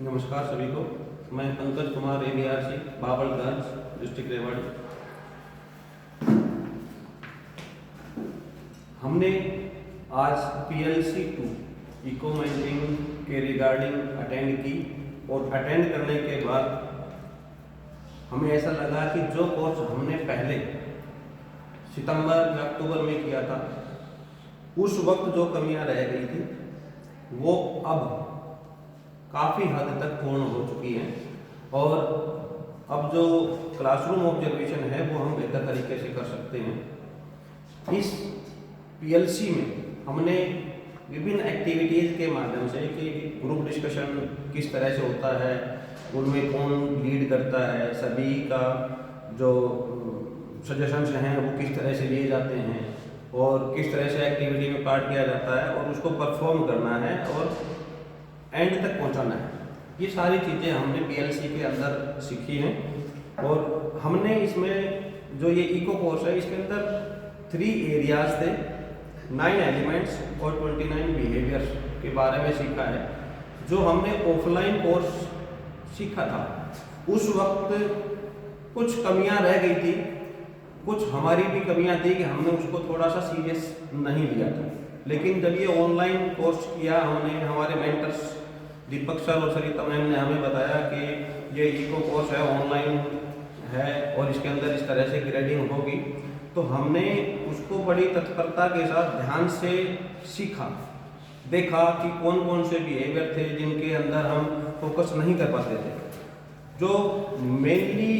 नमस्कार सभी को। मैं पंकज कुमार ABRC बाबलगंज डिस्ट्रिक्ट रेवाड़ी। हमने आज PLC 2 इको मेंटेनिंग के रिगार्डिंग अटेंड की और अटेंड करने के बाद हमें ऐसा लगा कि जो कोर्स हमने पहले सितंबर या अक्टूबर में किया था उस वक्त जो कमियां रह गई थी वो अब काफ़ी हद तक पूर्ण हो चुकी हैं और अब जो क्लासरूम ऑब्जर्वेशन है वो हम बेहतर तरीके से कर सकते हैं। इस PLC में हमने विभिन्न एक्टिविटीज़ के माध्यम से कि ग्रुप डिस्कशन किस तरह से होता है, उनमें कौन लीड करता है, सभी का जो सजेशंस हैं वो किस तरह से लिए जाते हैं और किस तरह से एक्टिविटी में पार्ट किया जाता है और उसको परफॉर्म करना है और एंड तक पहुंचाना है। ये सारी चीज़ें हमने PLC के अंदर सीखी हैं और हमने इसमें जो ये इको कोर्स है इसके अंदर 3 एरियाज थे, 9 एलिमेंट्स और 29 बिहेवियर्स के बारे में सीखा है। जो हमने ऑफलाइन कोर्स सीखा था उस वक्त कुछ कमियां रह गई थी, कुछ हमारी भी कमियां थी कि हमने उसको थोड़ा सा सीरियस नहीं लिया था। लेकिन जब ये ऑनलाइन कोर्स किया हमने, हमारे मेंटर्स दीपक सर और सरिता मैम ने हमें बताया कि ये इको कोर्स है, ऑनलाइन है और इसके अंदर इस तरह से ग्रेडिंग होगी, तो हमने उसको बड़ी तत्परता के साथ ध्यान से सीखा, देखा कि कौन कौन से बिहेवियर थे जिनके अंदर हम फोकस नहीं कर पाते थे। जो मेनली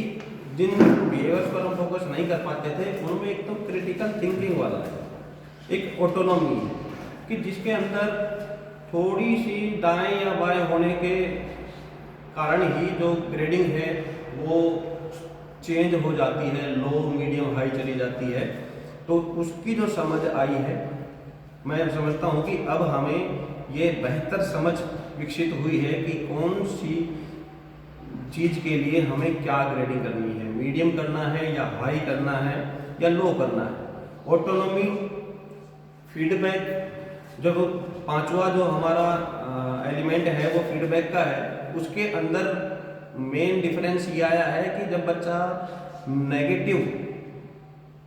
जिन बिहेवियर्स पर हम फोकस नहीं कर पाते थे उनमें एक तो क्रिटिकल थिंकिंग वाला है, एक ऑटोनॉमी कि जिसके अंदर थोड़ी सी दाएं या बाएं होने के कारण ही जो ग्रेडिंग है वो चेंज हो जाती है, लो मीडियम हाई चली जाती है। तो उसकी जो समझ आई है, मैं समझता हूँ कि अब हमें ये बेहतर समझ विकसित हुई है कि कौन सी चीज़ के लिए हमें क्या ग्रेडिंग करनी है, मीडियम करना है या हाई करना है या लो करना है। ऑटोनॉमी, फीडबैक, जब 5वां जो हमारा एलिमेंट है वो फीडबैक का है, उसके अंदर मेन डिफरेंस ये आया है कि जब बच्चा नेगेटिव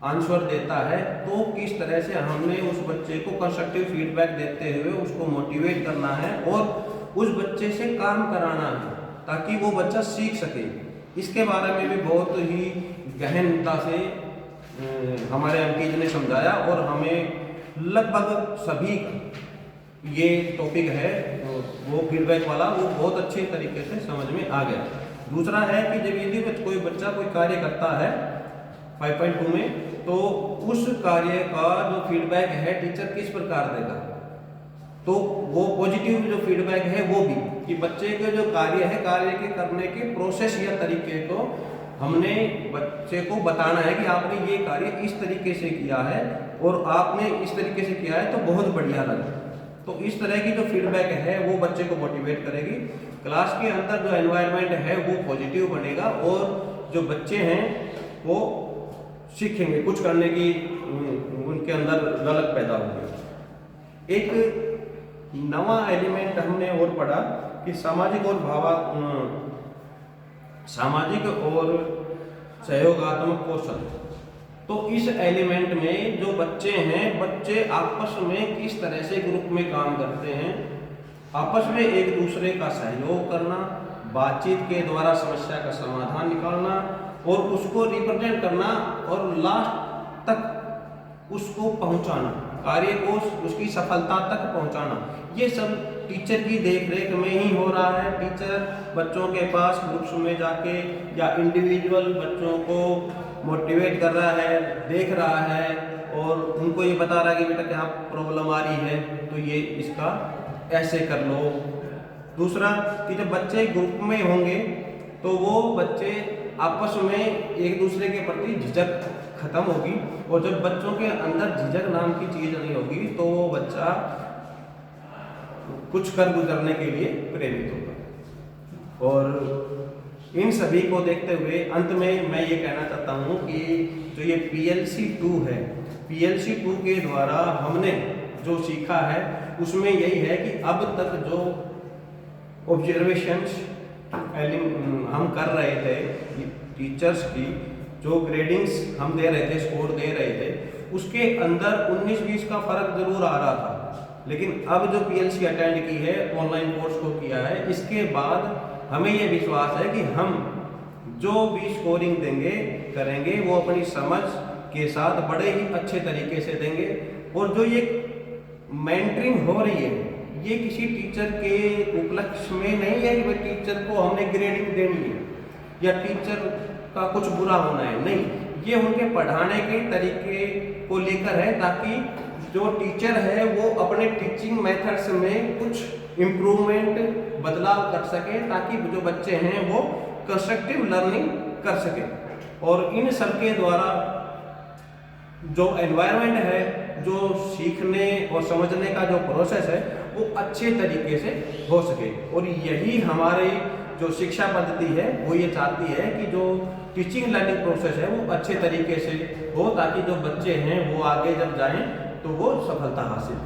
आंसर देता है तो किस तरह से हमने उस बच्चे को कंस्ट्रक्टिव फीडबैक देते हुए उसको मोटिवेट करना है और उस बच्चे से काम कराना है ताकि वो बच्चा सीख सके। इसके बारे में भी बहुत ही गहनता से हमारे एमपीज ने समझाया और हमें लगभग सभी ये टॉपिक है वो फीडबैक वाला वो बहुत अच्छे तरीके से समझ में आ गया। दूसरा है कि जब यदि कोई बच्चा कोई कार्य करता है 5.2 में, तो उस कार्य का जो फीडबैक है टीचर किस प्रकार देगा, तो वो पॉजिटिव जो फीडबैक है वो भी कि बच्चे के जो कार्य है, कार्य के करने के प्रोसेस या तरीके को हमने बच्चे को बताना है कि आपने ये कार्य इस तरीके से किया है और आपने इस तरीके से किया है तो बहुत बढ़िया लगा। तो इस तरह की जो फीडबैक है वो बच्चे को मोटिवेट करेगी। क्लास के अंदर जो एनवायरनमेंट है वो पॉजिटिव बनेगा और जो बच्चे हैं वो सीखेंगे, कुछ करने की उनके अंदर ललक पैदा होगी। एक नवा एलिमेंट हमने और पढ़ा कि सामाजिक और सहयोगात्मक कौशल। तो इस एलिमेंट में जो बच्चे हैं, बच्चे आपस में किस तरह से ग्रुप में काम करते हैं, आपस में एक दूसरे का सहयोग करना, बातचीत के द्वारा समस्या का समाधान निकालना और उसको रिप्रेजेंट करना और लास्ट तक उसको पहुंचाना, कार्य को उसकी सफलता तक पहुंचाना, ये सब टीचर की देखरेख में ही हो रहा है। टीचर बच्चों के पास ग्रुप्स में जाके या इंडिविजुअल बच्चों को मोटिवेट कर रहा है, देख रहा है और उनको ये बता रहा है कि बेटा क्या प्रॉब्लम आ रही है तो ये इसका ऐसे कर लो। दूसरा कि जब बच्चे ग्रुप में होंगे तो वो बच्चे आपस में एक दूसरे के प्रति झिझक खत्म होगी और जब बच्चों के अंदर झिझक नाम की चीज़ नहीं होगी तो वो बच्चा कुछ कर गुजरने के लिए प्रेरित होगा। और इन सभी को देखते हुए अंत में मैं ये कहना चाहता हूँ कि जो ये PLC 2 है, PLC 2 के द्वारा हमने जो सीखा है उसमें यही है कि अब तक जो ऑब्जर्वेशंस हम कर रहे थे टीचर्स की, जो ग्रेडिंग्स हम दे रहे थे, स्कोर दे रहे थे, उसके अंदर 19-20 का फर्क जरूर आ रहा था। लेकिन अब जो पीएलसी अटेंड की है, ऑनलाइन कोर्स को किया है, इसके बाद हमें ये विश्वास है कि हम जो भी स्कोरिंग देंगे करेंगे वो अपनी समझ के साथ बड़े ही अच्छे तरीके से देंगे। और जो ये मेंटरिंग हो रही है, ये किसी टीचर के उपलक्ष्य में नहीं है कि भाई टीचर को हमने ग्रेडिंग देनी है या टीचर का कुछ बुरा होना है, नहीं, ये उनके पढ़ाने के तरीके को लेकर है, ताकि जो टीचर है वो अपने टीचिंग मेथड्स में कुछ इम्प्रूवमेंट बदलाव कर सके, ताकि जो बच्चे हैं वो कंस्ट्रक्टिव लर्निंग कर सके। और इन सब के द्वारा जो एनवायरनमेंट है, जो सीखने और समझने का जो प्रोसेस है, वो अच्छे तरीके से हो सके। और यही हमारी जो शिक्षा पद्धति है वो ये चाहती है कि जो टीचिंग लर्निंग प्रोसेस है वो अच्छे तरीके से हो, ताकि जो बच्चे हैं वो आगे जब जाएं तो वो सफलता हासिल